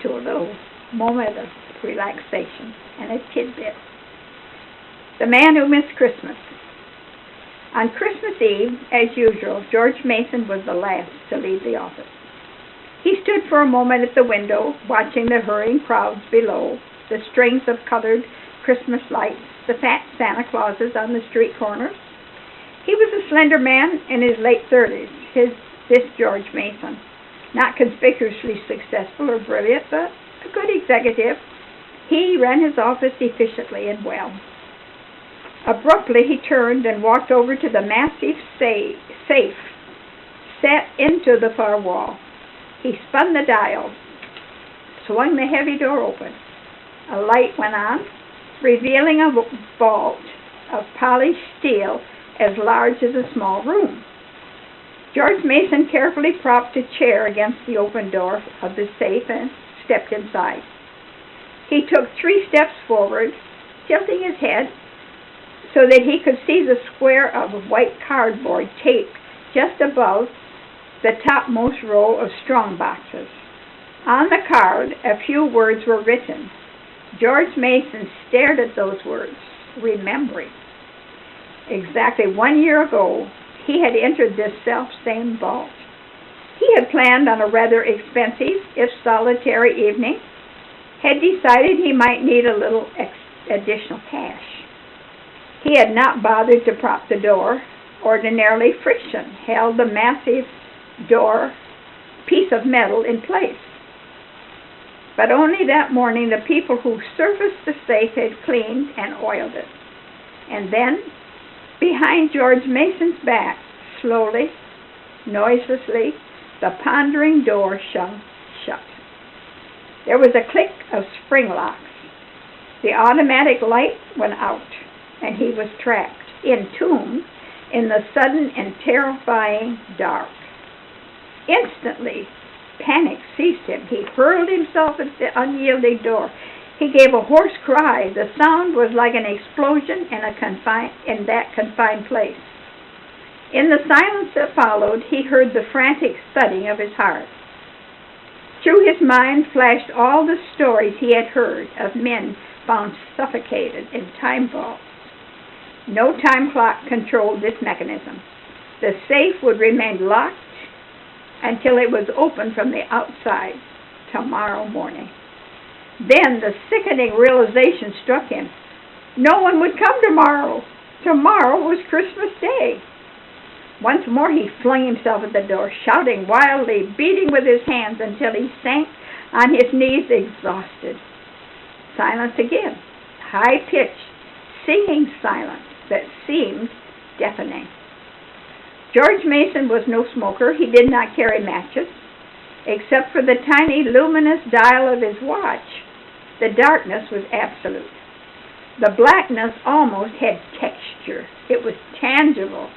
to a little moment of relaxation and a tidbit. The Man Who Missed Christmas. On Christmas Eve, as usual, George Mason was the last to leave the office. He stood for a moment at the window, watching the hurrying crowds below, the strings of colored Christmas lights, the fat Santa Clauses on the street corners. He was a slender man in his late 30s, this George Mason. Not conspicuously successful or brilliant, but a good executive. He ran his office efficiently and well. Abruptly, he turned and walked over to the massive safe set into the far wall. He spun the dial, swung the heavy door open. A light went on, revealing a vault of polished steel as large as a small room. George Mason carefully propped a chair against the open door of the safe and stepped inside. He took 3 steps forward, tilting his head so that he could see the square of white cardboard taped just above the topmost row of strong boxes. On the card, a few words were written. George Mason stared at those words, remembering. Exactly 1 year ago, he had entered this self-same vault. He had planned on a rather expensive, if solitary evening, had decided he might need a little additional cash. He had not bothered to prop the door. Ordinarily, friction held the massive door piece of metal in place. But only that morning the people who serviced the safe had cleaned and oiled it. And then, behind George Mason's back, slowly, noiselessly, the pondering door swung shut. There was a click of spring locks. The automatic light went out, and he was trapped, entombed in the sudden and terrifying dark. Instantly, panic seized him. He hurled himself at the unyielding door. He gave a hoarse cry. The sound was like an explosion in that confined place. In the silence that followed, he heard the frantic thudding of his heart. Through his mind flashed all the stories he had heard of men found suffocated in time vaults. No time clock controlled this mechanism. The safe would remain locked until it was opened from the outside tomorrow morning. Then the sickening realization struck him. No one would come tomorrow. Tomorrow was Christmas Day. Once more he flung himself at the door, shouting wildly, beating with his hands until he sank on his knees exhausted. Silence again, high-pitched, singing silence that seemed deafening. George Mason was no smoker. He did not carry matches. Except for the tiny luminous dial of his watch, the darkness was absolute. The blackness almost had texture. It was tangible,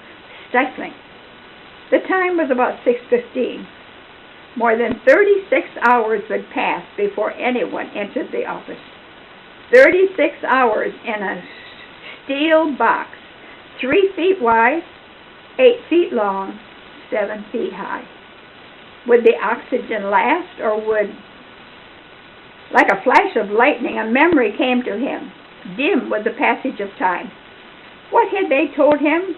stifling. The time was about 6:15. More than 36 hours would pass before anyone entered the office. 36 hours in a steel box, 3 feet wide, 8 feet long, 7 feet high. Would the oxygen last, or would, like a flash of lightning, a memory came to him, dim with the passage of time? What had they told him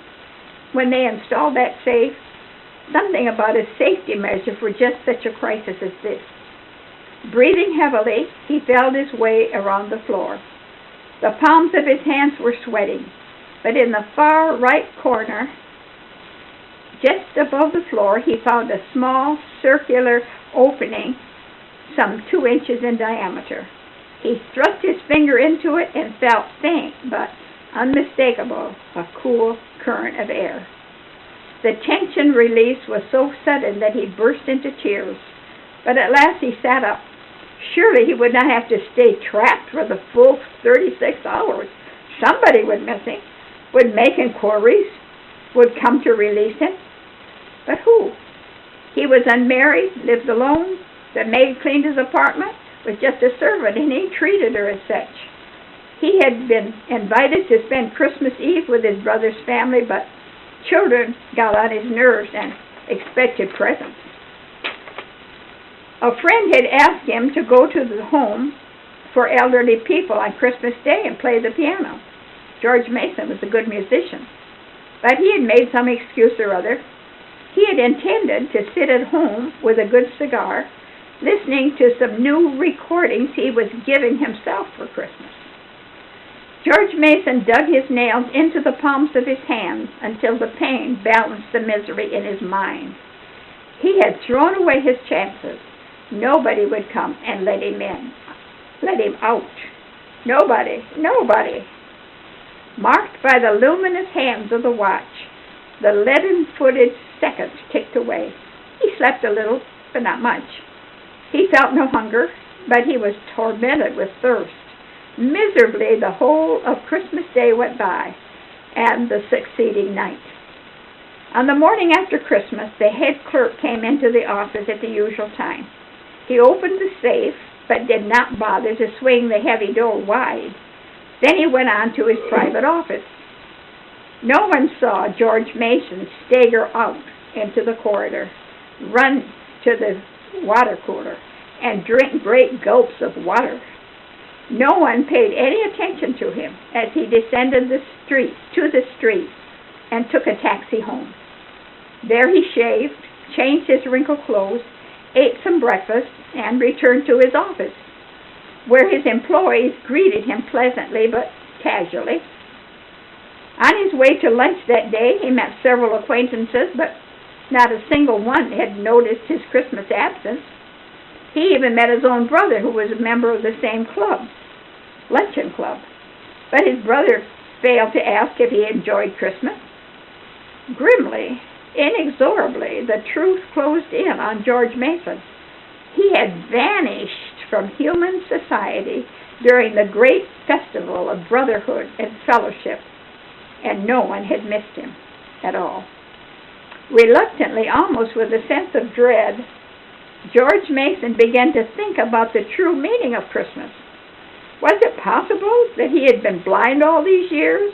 when they installed that safe? Something about a safety measure for just such a crisis as this. Breathing heavily, he felt his way around the floor. The palms of his hands were sweating, but in the far right corner, just above the floor, he found a small circular opening some 2 inches in diameter. He thrust his finger into it and felt faint but unmistakable a cool current of air. The tension release was so sudden that he burst into tears, but at last he sat up. Surely he would not have to stay trapped for the full 36 hours. Somebody would miss him, would make inquiries, would come to release him. But who? He was unmarried, lived alone. The maid cleaned his apartment, was just a servant, and he treated her as such. He had been invited to spend Christmas Eve with his brother's family, but children got on his nerves and expected presents. A friend had asked him to go to the home for elderly people on Christmas Day and play the piano. George Mason was a good musician, but he had made some excuse or other. He had intended to sit at home with a good cigar, listening to some new recordings he was giving himself for Christmas. George Mason dug his nails into the palms of his hands until the pain balanced the misery in his mind. He had thrown away his chances. Nobody would come and let him out. Nobody. Marked by the luminous hands of the watch, the leaden-footed seconds ticked away. He slept a little, but not much. He felt no hunger, but he was tormented with thirst. Miserably, the whole of Christmas Day went by, and the succeeding night. On the morning after Christmas, the head clerk came into the office at the usual time. He opened the safe, but did not bother to swing the heavy door wide. Then he went on to his private office. No one saw George Mason stagger out into the corridor, run to the water cooler, and drink great gulps of water. No one paid any attention to him as he descended to the street and took a taxi home. There he shaved, changed his wrinkled clothes, ate some breakfast, and returned to his office, where his employees greeted him pleasantly but casually. On his way to lunch that day, he met several acquaintances, but not a single one had noticed his Christmas absence. He even met his own brother, who was a member of the same club, luncheon club. But his brother failed to ask if he enjoyed Christmas. Grimly, inexorably, the truth closed in on George Mason. He had vanished from human society during the great festival of brotherhood and fellowship, and no one had missed him at all. Reluctantly, almost with a sense of dread, George Mason began to think about the true meaning of Christmas. Was it possible that he had been blind all these years?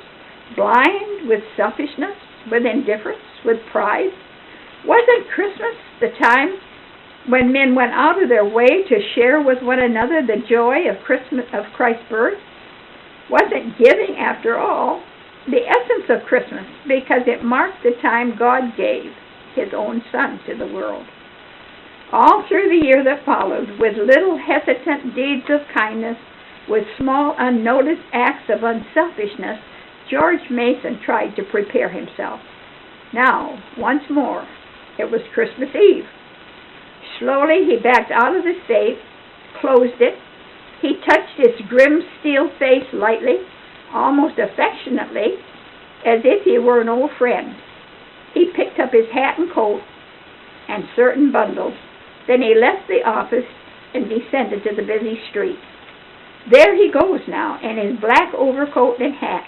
Blind with selfishness, with indifference, with pride? Wasn't Christmas the time when men went out of their way to share with one another the joy of Christ's birth? Wasn't giving, after all, the essence of Christmas, because it marked the time God gave his own Son to the world? All through the year that followed, with little hesitant deeds of kindness, with small unnoticed acts of unselfishness, George Mason tried to prepare himself. Now, once more, it was Christmas Eve. Slowly he backed out of the safe, closed it. He touched its grim steel face lightly, almost affectionately, as if he were an old friend. He picked up his hat and coat and certain bundles. Then he left the office and descended to the busy street. There he goes now, in his black overcoat and hat,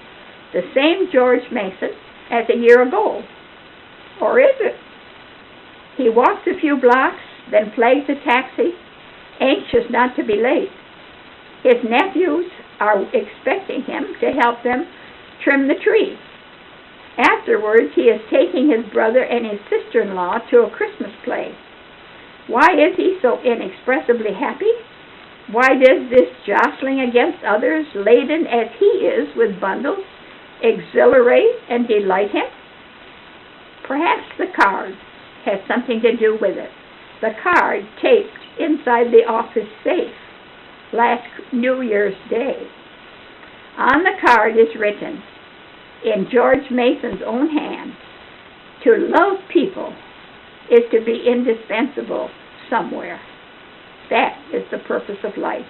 the same George Mason as a year ago. Or is it? He walks a few blocks, then flags a taxi, anxious not to be late. His nephews are expecting him to help them trim the tree. Afterwards, he is taking his brother and his sister-in-law to a Christmas play. Why is he so inexpressibly happy? Why does this jostling against others, laden as he is with bundles, exhilarate and delight him? Perhaps the card has something to do with it. The card taped inside the office safe last New Year's Day. On the card is written, in George Mason's own hand, to love people is to be indispensable somewhere. That is the purpose of life.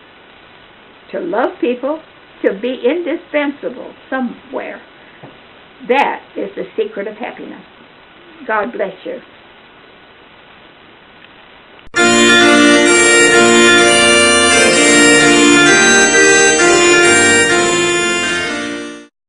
To love people, to be indispensable somewhere. That is the secret of happiness. God bless you.